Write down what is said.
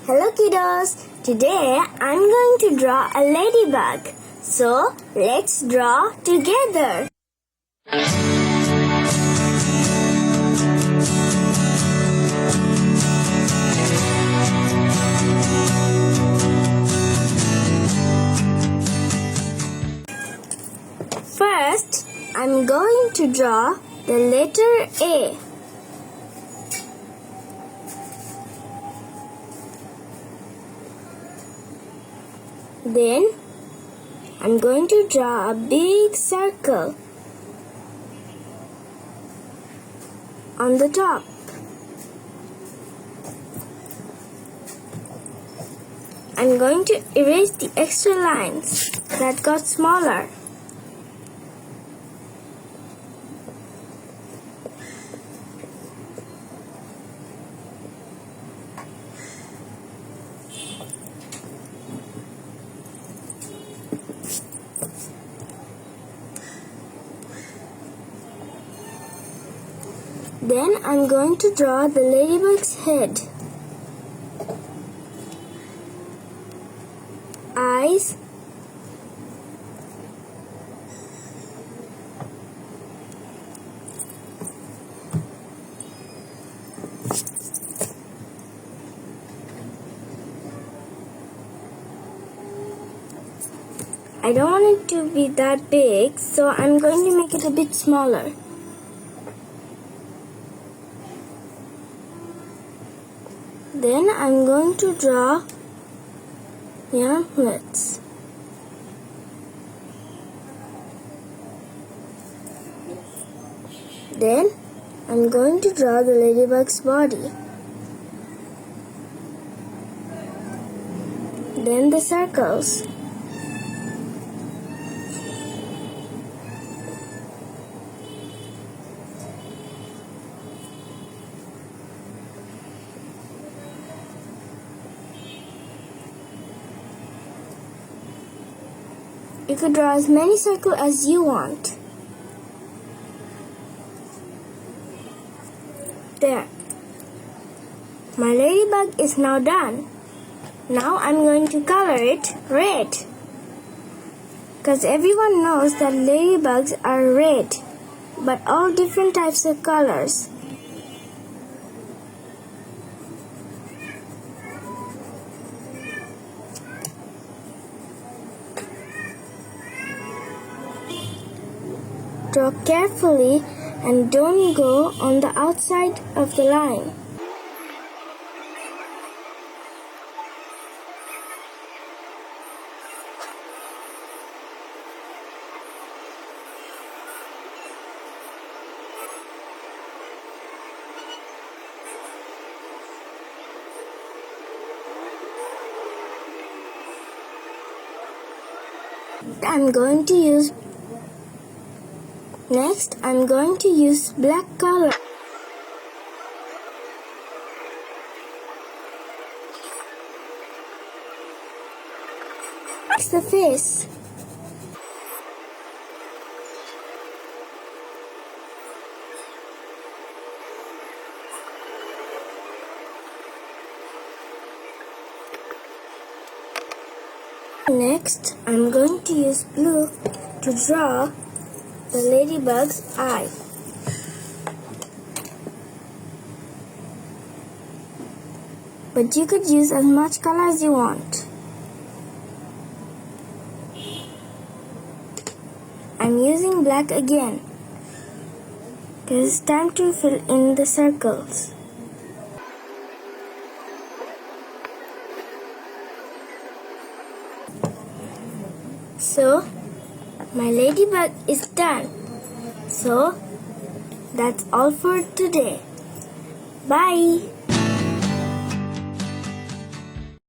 Hello kiddos, today I'm going to draw a ladybug. So let's draw together. First, I'm going to draw the letter A. Then, I'm going to draw a big circle on the top. I'm going to erase the extra lines that got smaller. Then I'm going to draw the ladybug's head, eyes, I don't want it to be that big, so I'm going to make it a bit smaller. Then I'm going to draw the armlets. Then I'm going to draw the ladybug's body. Then the circles. You could draw as many circles as you want. There. My ladybug is now done. Now I'm going to color it red. Because everyone knows that ladybugs are red, but all different types of colors. Draw carefully and don't go on the outside of the line. Next, I'm going to use black color. Next, the face. Next, I'm going to use blue to draw the ladybug's eye. But you could use as much color as you want. I'm using black again because it's time to fill in the circles. So, my ladybug is done. So, that's all for today. Bye!